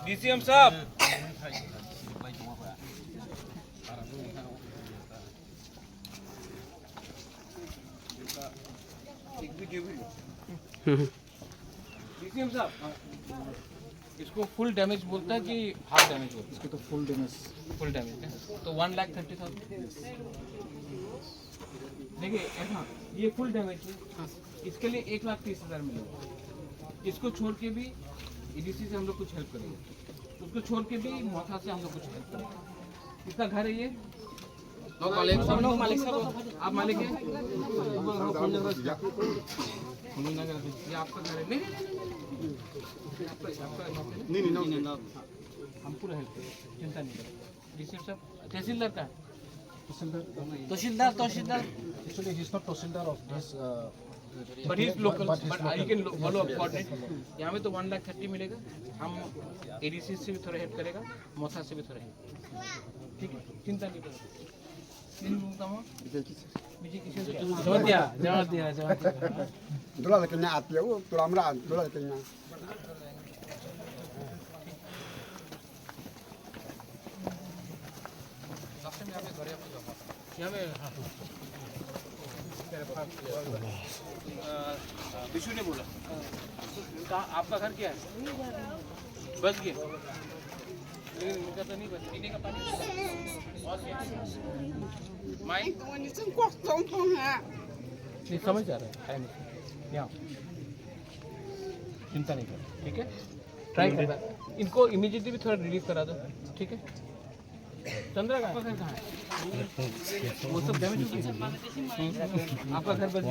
DCM साहब DCM साहब इसको फुल डैमेज बोलता है कि हाफ डैमेज बोलता है? इसको तो फुल डैमेज है तो 1,30,000। देखिए ऐसा ये फुल डैमेज है, इसके लिए 1,30,000 मिलेगा। इसको छोड़ के भी ईडीसी से हम लोग कुछ हेल्प करेंगे, उसको छोड़ के भी मोथा से हम लोग कुछ हेल्प करेंगे। इसका घर है ये, मालिक साहब आप मालिक हैं? ये आपका घर है? नहीं, हम पूरा हेल्प करेंगे, चिंता नहीं करें। डीसी साहब तहसीलदार का तहसीलदार Actually, he's not Tahsildar of this. but he's local, but you can follow up coordinate. यहाँ में तो 1,30,000 मिलेगा, हम एडीसी से भी थोड़ा हेल्प करेगा, मोथा से भी थोड़ा हेल्प, ठीक है, चिंता नहीं करो। जवाब दिया Dulu lagi nya ati aku, tulang merah, dulu lagi nya. Vishu ने बोला कहाँ आपका घर क्या है? बस गया लेकिन इनका तो नहीं बस, पीने का पानी और क्या माई नहीं समझ आ रहा है नहीं यहाँ चिंता नहीं कर, ठीक है, ट्राई करना। इनको इमीडिएटली भी थोड़ा रिलीफ करा दो, ठीक है। चंद्रा का घर कहाँ है? वो सब डैमेज हो गया, आपका घर बस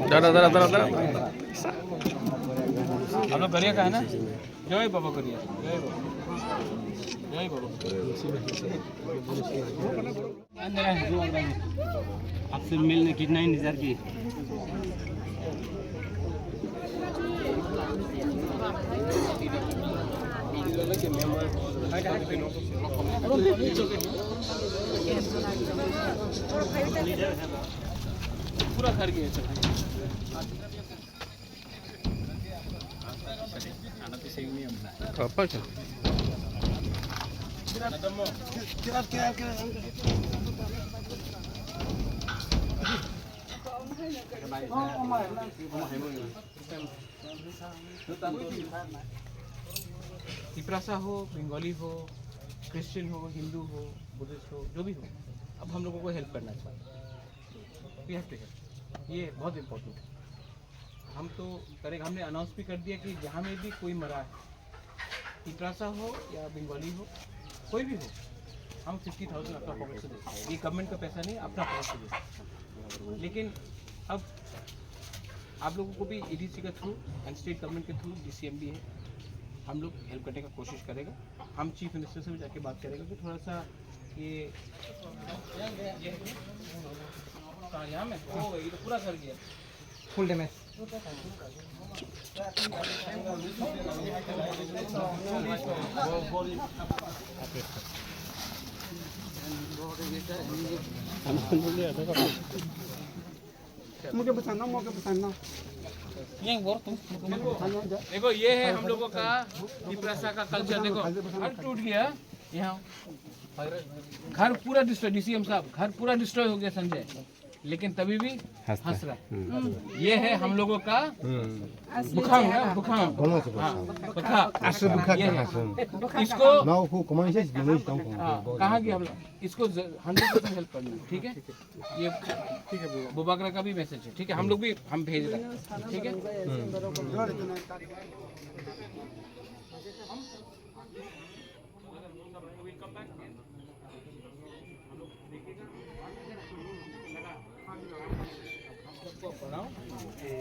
दादा हम लोग करिए का है ना, जय बाबा करिए, जय बाबा। आपसे मिलने कितना इंतजार की? पूरा घर गया सब। Apa sih? तिपरासा हो, बंगाली हो, क्रिश्चियन हो, हिंदू हो, बुद्धिस्ट हो, जो भी हो, अब हम लोगों को हेल्प करना चाहिए। वी हैव टू हेल्प, ये बहुत इम्पोर्टेंट है। हम तो करेंगे, हमने अनाउंस भी कर दिया कि जहाँ में भी कोई मरा है, तिपरासा हो या बंगाली हो, कोई भी हो, हम 50,000 अपना पॉकेट से देते हैं। ये गवर्नमेंट का पैसा नहीं, अपना पॉकेट से देते हैं। लेकिन अब आप लोगों को भी ईडीसी के थ्रू एंड स्टेट गवर्नमेंट के थ्रू डीसीएम भी है, हम लोग हेल्प करने का कोशिश करेगा। हम चीफ मिनिस्टर से भी जाके बात करेंगे कि थोड़ा सा ये यहाँ में हो गई, तो पूरा कर गया full damage. Mungkin pesan mau ke pesan देखो ये है हम लोगों का तिपरासा का कल्चर। देखो घर टूट गया, यहाँ घर पूरा डिस्ट्रॉय, डीसीएम साहब घर पूरा डिस्ट्रॉय हो गया संजय, लेकिन तभी भी हंस रहा है। ये है हम लोगों का बुखांग है, बुखांग। इसको कहाँ गया हम लोग, इसको 100% हेल्प करना, ठीक है। ये ठीक है, बुबागरा का भी मैसेज है, ठीक है, हम लोग भी हम भेज रहे हैं, ठीक है।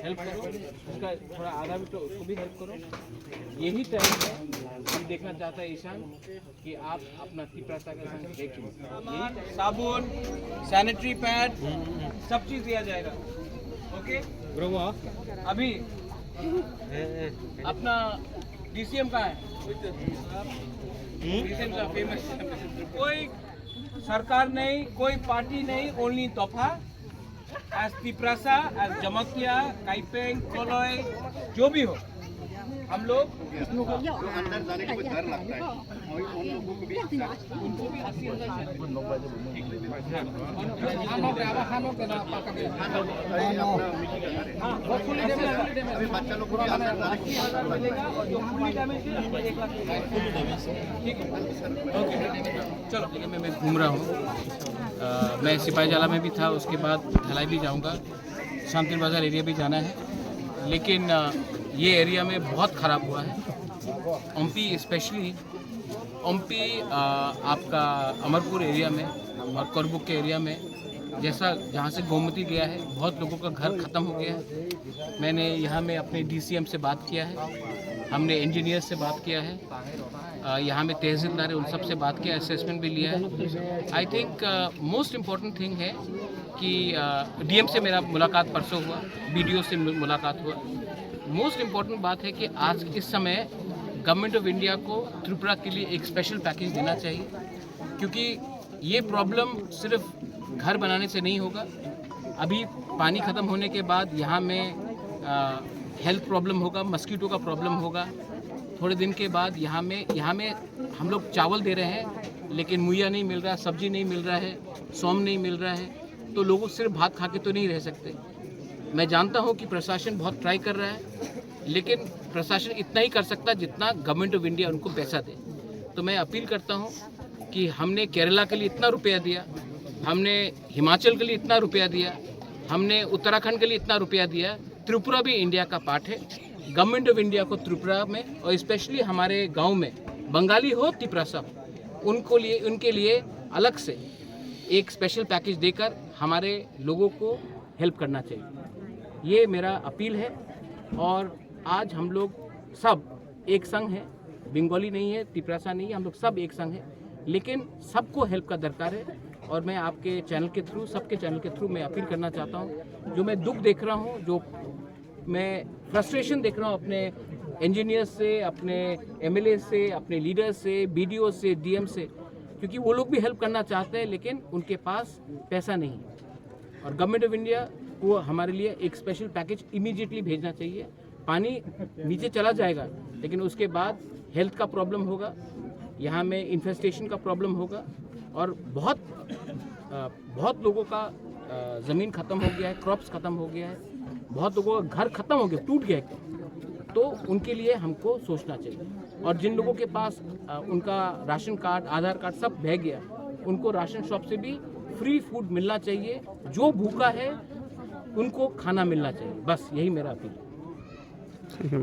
हेल्प करो, उसका थोड़ा आधा भी तो उसको भी हेल्प करो। यही टाइम है हम देखना चाहता है ईशान कि आप अपना तिपरासा के संग देखिए, साबुन, सैनिटरी पैड, सब चीज़ दिया जाएगा, ओके। अभी अपना डीसीएम का है, डीसीएम का फेमस, कोई सरकार नहीं, कोई पार्टी नहीं, ओनली तोहफा एज तिप्रासा, एज जमकिया, काइपेंग, कोलोय, जो भी हो, हम लोग अंदर जाने को डर लगता है और उन लोगों को भी उनको भी 80 अंदर अभी बच्चा लोग को भी अंदर जाने को मिलेगा और जो फुली डैमेज है 1 लाख ठीक है। ओके चलो मैं घूम रहा हूँ। मैं सिपाही जाला में भी था, उसके बाद ढलाई भी जाऊँगा, शांति बाजार एरिया भी जाना है, लेकिन ये एरिया में बहुत ख़राब हुआ है। ओमपी स्पेशली ओमपी आपका अमरपुर एरिया में और करबुक के एरिया में, जैसा जहाँ से गोमती गया है, बहुत लोगों का घर ख़त्म हो गया है। मैंने यहाँ में अपने DCM से बात किया है, हमने इंजीनियर से बात किया है, यहाँ में तहसीलदार है, उन सब से बात किया, असेसमेंट भी लिया है। I think most important thing है कि DM से मेरा मुलाकात परसों हुआ, BDO से मुलाकात हुआ। मोस्ट इम्पॉर्टेंट बात है कि आज इस समय गवर्नमेंट ऑफ इंडिया को त्रिपुरा के लिए एक स्पेशल पैकेज देना चाहिए, क्योंकि ये प्रॉब्लम सिर्फ घर बनाने से नहीं होगा। अभी पानी ख़त्म होने के बाद यहाँ में हेल्थ प्रॉब्लम होगा, मस्कीटो का प्रॉब्लम होगा। थोड़े दिन के बाद यहाँ में हम लोग चावल दे रहे हैं, लेकिन मुहैया नहीं मिल रहा, सब्जी नहीं मिल रहा है, सौम नहीं मिल रहा है, तो लोग सिर्फ भात खा के तो नहीं रह सकते। मैं जानता हूँ कि प्रशासन बहुत ट्राई कर रहा है, लेकिन प्रशासन इतना ही कर सकता है जितना गवर्नमेंट ऑफ इंडिया उनको पैसा दे। तो मैं अपील करता हूँ कि हमने केरला के लिए इतना रुपया दिया, हमने हिमाचल के लिए इतना रुपया दिया, हमने उत्तराखंड के लिए इतना रुपया दिया, त्रिपुरा भी इंडिया का पार्ट है। गवर्नमेंट ऑफ इंडिया को त्रिपुरा में और स्पेशली हमारे गाँव में, बंगाली हो तिप्रासा, उनके लिए अलग से एक स्पेशल पैकेज देकर हमारे लोगों को हेल्प करना चाहिए। ये मेरा अपील है। और आज हम लोग सब एक संग हैं, बंगाली नहीं है, तिप्रासा नहीं है, हम लोग सब एक संग हैं, लेकिन सबको हेल्प का दरकार है। और मैं आपके चैनल के थ्रू, सबके चैनल के थ्रू मैं अपील करना चाहता हूँ, जो मैं दुख देख रहा हूँ, जो मैं फ्रस्ट्रेशन देख रहा हूँ अपने इंजीनियर्स से, अपने MLA से, अपने लीडर्स से, BDO से, DM से, क्योंकि वो लोग भी हेल्प करना चाहते हैं, लेकिन उनके पास पैसा नहीं। और गवर्नमेंट ऑफ इंडिया को हमारे लिए एक स्पेशल पैकेज इमीडिएटली भेजना चाहिए। पानी नीचे चला जाएगा, लेकिन उसके बाद हेल्थ का प्रॉब्लम होगा, यहाँ में इन्फेस्टेशन का प्रॉब्लम होगा, और बहुत लोगों का ज़मीन ख़त्म हो गया है, क्रॉप्स ख़त्म हो गया है, बहुत लोगों का घर ख़त्म हो गया, टूट गया है। तो उनके लिए हमको सोचना चाहिए। और जिन लोगों के पास उनका राशन कार्ड, आधार कार्ड सब बह गया, उनको राशन शॉप से भी फ्री फूड मिलना चाहिए। जो भूखा है उनको खाना मिलना चाहिए। बस यही मेरा अपील है।